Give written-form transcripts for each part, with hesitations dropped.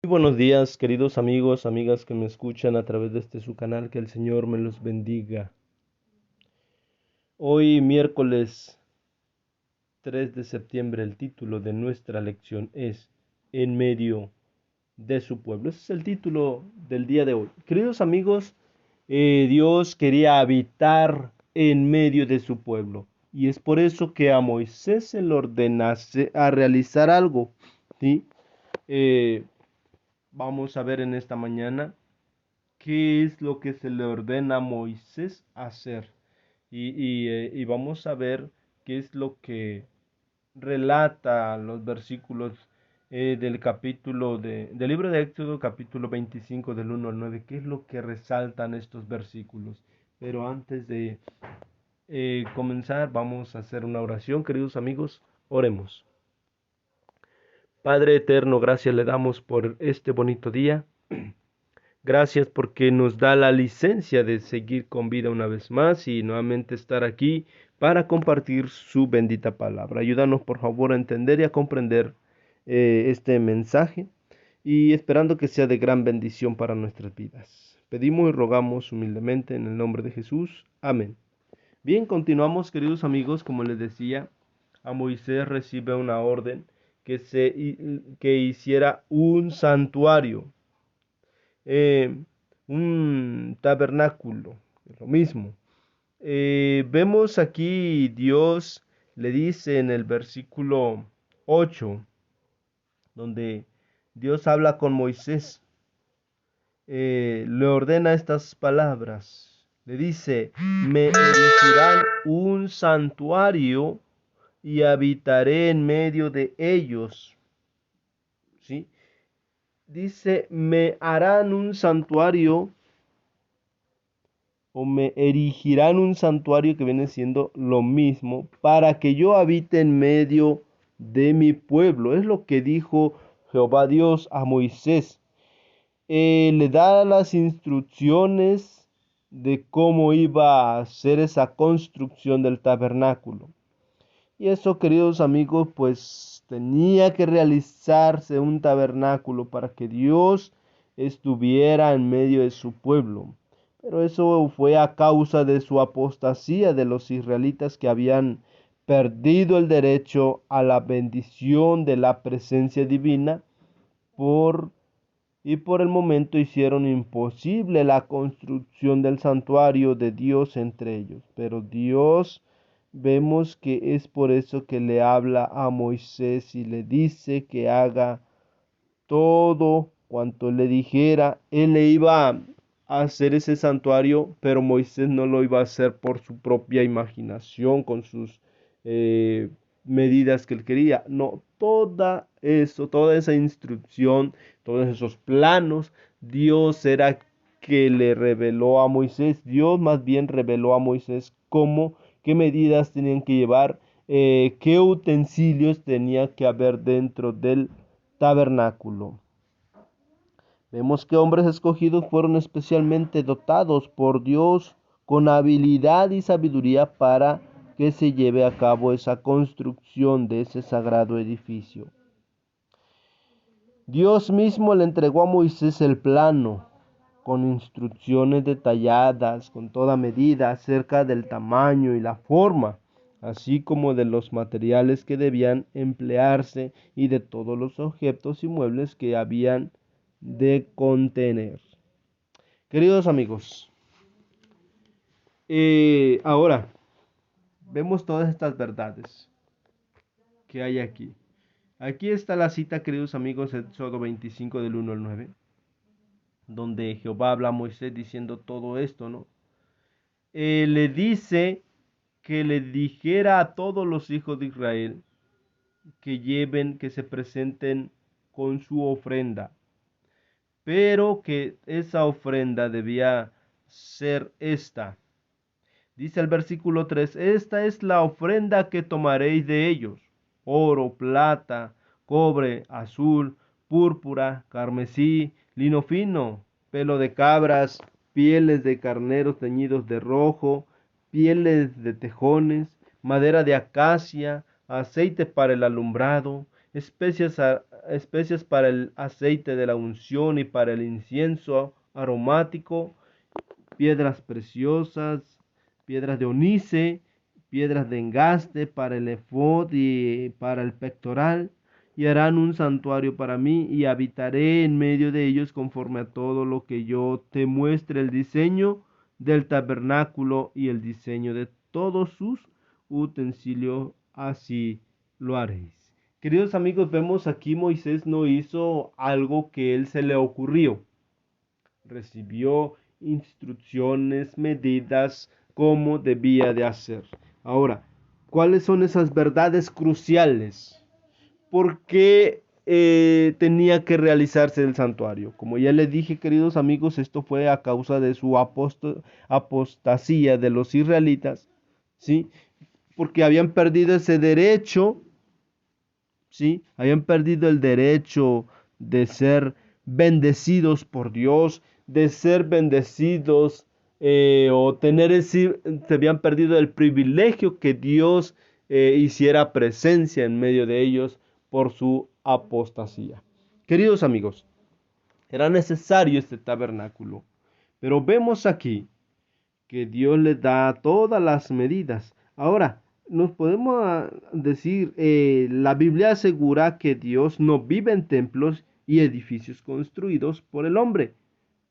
Muy buenos días, queridos amigos, amigas que me escuchan a través de su canal, que el Señor me los bendiga. Hoy, miércoles 3 de septiembre, el título de nuestra lección es En medio de su pueblo. Ese es el título del día de hoy. Queridos amigos, Dios quería habitar en medio de su pueblo, y es por eso que a Moisés se le ordenase a realizar algo, ¿sí? Eh, Vamos a ver en esta mañana qué es lo que se le ordena a Moisés hacer. Y vamos a ver qué es lo que relata los versículos del libro de Éxodo, capítulo 25, del 1 al 9, qué es lo que resaltan estos versículos. Pero antes de comenzar, vamos a hacer una oración, queridos amigos, oremos. Padre eterno, gracias le damos por este bonito día. Gracias porque nos da la licencia de seguir con vida una vez más y nuevamente estar aquí para compartir su bendita palabra. Ayúdanos por favor a entender y a comprender este mensaje y esperando que sea de gran bendición para nuestras vidas. Pedimos y rogamos humildemente en el nombre de Jesús. Amén. Bien, continuamos, queridos amigos. Como les decía, a Moisés recibe una orden que hiciera un santuario, eh, un tabernáculo, es lo mismo. Vemos aquí Dios le dice en el versículo 8, donde Dios habla con Moisés, le ordena estas palabras. Le dice, me erigirán un santuario y habitaré en medio de ellos. ¿Sí? Dice, me harán un santuario o me erigirán un santuario, que viene siendo lo mismo, para que yo habite en medio de mi pueblo. Es lo que dijo Jehová Dios a Moisés. Le da las instrucciones de cómo iba a hacer esa construcción del tabernáculo. Y eso, queridos amigos, pues tenía que realizarse un tabernáculo para que Dios estuviera en medio de su pueblo. Pero eso fue a causa de su apostasía de los israelitas, que habían perdido el derecho a la bendición de la presencia divina por y por el momento hicieron imposible la construcción del santuario de Dios entre ellos. Pero Dios, vemos que es por eso que le habla a Moisés y le dice que haga todo cuanto le dijera. Él le iba a hacer ese santuario, pero Moisés no lo iba a hacer por su propia imaginación, con sus eh, medidas que él quería. No, toda esa instrucción, todos esos planos, Dios era que le reveló a Moisés. Dios más bien reveló a Moisés qué medidas tenían que llevar, qué utensilios tenía que haber dentro del tabernáculo. Vemos que hombres escogidos fueron especialmente dotados por Dios con habilidad y sabiduría para que se lleve a cabo esa construcción de ese sagrado edificio. Dios mismo le entregó a Moisés el plano, con instrucciones detalladas, con toda medida, acerca del tamaño y la forma, así como de los materiales que debían emplearse y de todos los objetos y muebles que habían de contener. Queridos amigos, ahora vemos todas estas verdades que hay aquí. Aquí está la cita, queridos amigos, Éxodo 25 del 1 al 9, donde Jehová habla a Moisés diciendo todo esto, ¿no? Le dice que le dijera a todos los hijos de Israel que se presenten con su ofrenda, pero que esa ofrenda debía ser esta. Dice el versículo 3, esta es la ofrenda que tomaréis de ellos: oro, plata, cobre, azul, púrpura, carmesí, lino fino, pelo de cabras, pieles de carneros teñidos de rojo, pieles de tejones, madera de acacia, aceite para el alumbrado, especias para el aceite de la unción y para el incienso aromático, piedras preciosas, piedras de onice, piedras de engaste para el efod y para el pectoral, y harán un santuario para mí, y habitaré en medio de ellos conforme a todo lo que yo te muestre el diseño del tabernáculo y el diseño de todos sus utensilios, así lo haréis. Queridos amigos, vemos aquí Moisés no hizo algo que él se le ocurrió. Recibió instrucciones, medidas, cómo debía de hacer. Ahora, ¿cuáles son esas verdades cruciales? ¿Por qué tenía que realizarse el santuario? Como ya les dije, queridos amigos, esto fue a causa de su apostasía de los israelitas, ¿sí? Porque habían perdido ese derecho, ¿sí? Habían perdido el derecho de ser bendecidos por Dios, de ser bendecidos o tener ese, se habían perdido el privilegio que Dios hiciera presencia en medio de ellos por su apostasía. Queridos amigos, era necesario este tabernáculo, pero vemos aquí que Dios le da todas las medidas. Ahora, nos podemos decir, la Biblia asegura que Dios no vive en templos y edificios construidos por el hombre,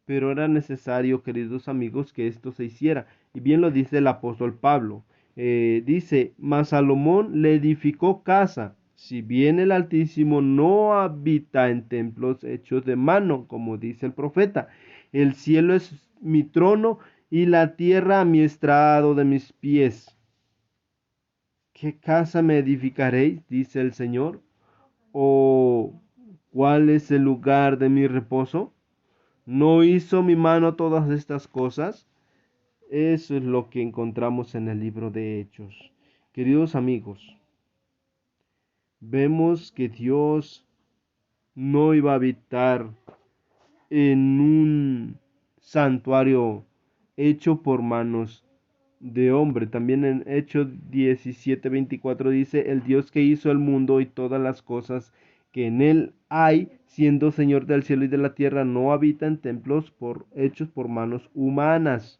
pero era necesario, queridos amigos, que esto se hiciera. Y bien lo dice el apóstol Pablo. Dice, mas Salomón le edificó casa, si bien el Altísimo no habita en templos hechos de mano, como dice el profeta. El cielo es mi trono y la tierra mi estrado de mis pies. ¿Qué casa me edificaréis? Dice el Señor. ¿O cuál es el lugar de mi reposo? ¿No hizo mi mano todas estas cosas? Eso es lo que encontramos en el libro de Hechos. Queridos amigos, vemos que Dios no iba a habitar en un santuario hecho por manos de hombre. También en Hechos 17:24 dice, el Dios que hizo el mundo y todas las cosas que en él hay, siendo Señor del cielo y de la tierra, no habita en templos hechos por manos humanas.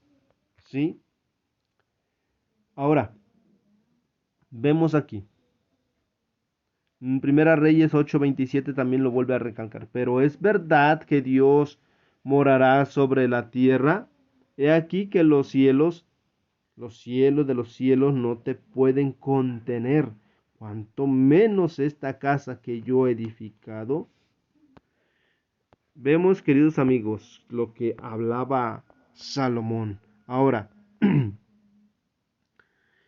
¿Sí? Ahora, vemos aquí. En Primera Reyes 8:27 también lo vuelve a recalcar. Pero es verdad que Dios morará sobre la tierra. He aquí que los cielos de los cielos no te pueden contener, cuanto menos esta casa que yo he edificado. Vemos, queridos amigos, lo que hablaba Salomón. Ahora,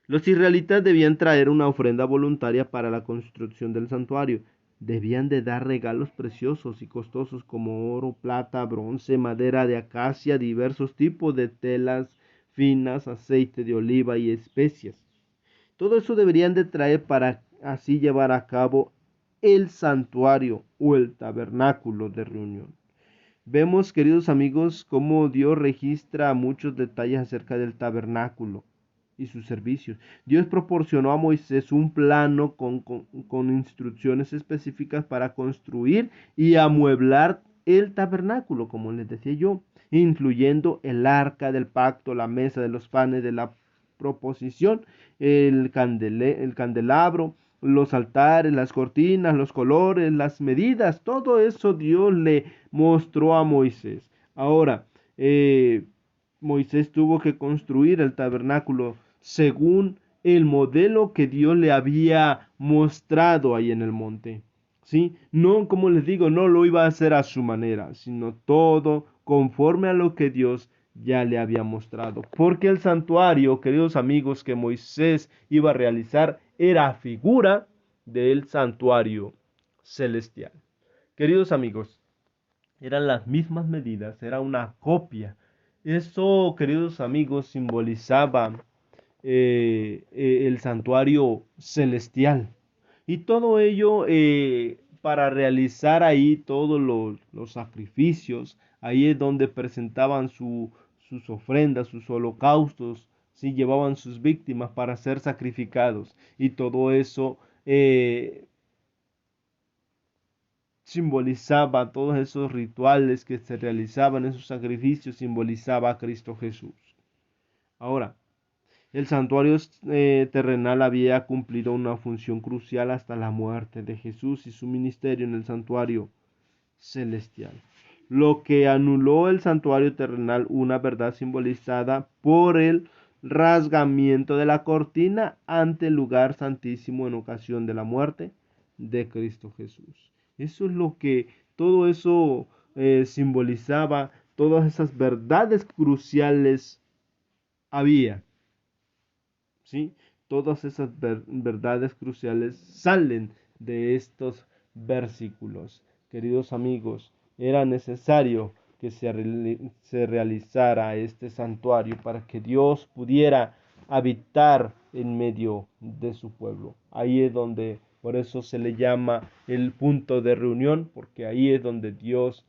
los israelitas debían traer una ofrenda voluntaria para la construcción del santuario. Debían de dar regalos preciosos y costosos como oro, plata, bronce, madera de acacia, diversos tipos de telas finas, aceite de oliva y especias. Todo eso deberían de traer para así llevar a cabo el santuario o el tabernáculo de reunión. Vemos, queridos amigos, cómo Dios registra muchos detalles acerca del tabernáculo y sus servicios. Dios proporcionó a Moisés un plano con instrucciones específicas para construir y amueblar el tabernáculo, como les decía yo, incluyendo el arca del pacto, la mesa de los panes de la proposición, el candelabro, los altares, las cortinas, los colores, las medidas, todo eso Dios le mostró a Moisés. Ahora, Moisés tuvo que construir el tabernáculo según el modelo que Dios le había mostrado ahí en el monte. ¿Sí? No, como les digo, no lo iba a hacer a su manera, sino todo conforme a lo que Dios ya le había mostrado. Porque el santuario, queridos amigos, que Moisés iba a realizar era figura del santuario celestial. Queridos amigos, eran las mismas medidas, era una copia. Eso, queridos amigos, simbolizaba el santuario celestial. Y todo ello para realizar ahí todos los sacrificios, ahí es donde presentaban sus ofrendas, sus holocaustos, ¿sí? Llevaban sus víctimas para ser sacrificados. Y todo eso simbolizaba todos esos rituales que se realizaban, esos sacrificios, simbolizaba a Cristo Jesús. Ahora, el santuario terrenal había cumplido una función crucial hasta la muerte de Jesús y su ministerio en el santuario celestial, lo que anuló el santuario terrenal, una verdad simbolizada por el rasgamiento de la cortina ante el lugar santísimo en ocasión de la muerte de Cristo Jesús. Eso es lo que todo eso simbolizaba, todas esas verdades cruciales había, ¿sí? Todas esas verdades cruciales salen de estos versículos. Queridos amigos, era necesario que se realizara este santuario para que Dios pudiera habitar en medio de su pueblo. Ahí es donde, por eso se le llama el punto de reunión, porque ahí es donde Dios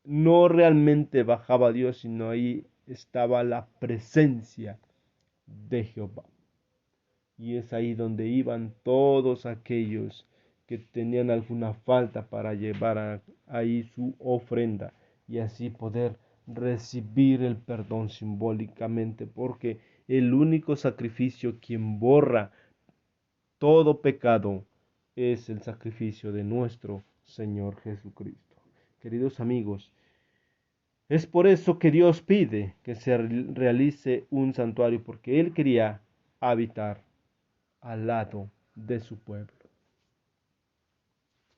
no realmente bajaba a Dios, sino ahí estaba la presencia de Jehová. Y es ahí donde iban todos aquellos que tenían alguna falta para llevar ahí su ofrenda y así poder recibir el perdón simbólicamente, porque el único sacrificio quien borra todo pecado es el sacrificio de nuestro Señor Jesucristo. Queridos amigos, es por eso que Dios pide que se realice un santuario, porque Él quería habitar al lado de su pueblo.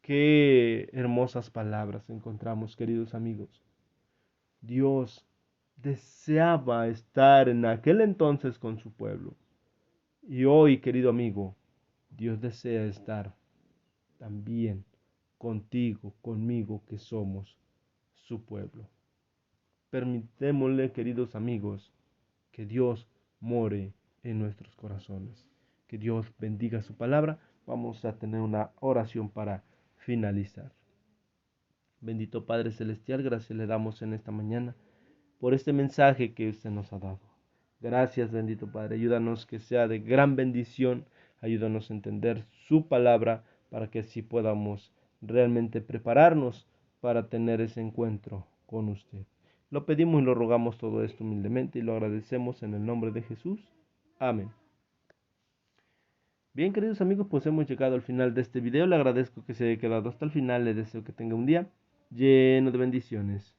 Qué hermosas palabras encontramos, queridos amigos. Dios deseaba estar en aquel entonces con su pueblo. Y hoy, querido amigo, Dios desea estar también contigo, conmigo, que somos su pueblo. Permitémosle, queridos amigos, que Dios more en nuestros corazones. Que Dios bendiga su palabra. Vamos a tener una oración para finalizar. Bendito Padre Celestial, gracias le damos en esta mañana por este mensaje que usted nos ha dado. Gracias, bendito Padre. Ayúdanos que sea de gran bendición. Ayúdanos a entender su palabra para que así podamos realmente prepararnos para tener ese encuentro con usted. Lo pedimos y lo rogamos todo esto humildemente y lo agradecemos en el nombre de Jesús. Amén. Bien, queridos amigos, pues hemos llegado al final de este video. Le agradezco que se haya quedado hasta el final. Le deseo que tenga un día lleno de bendiciones.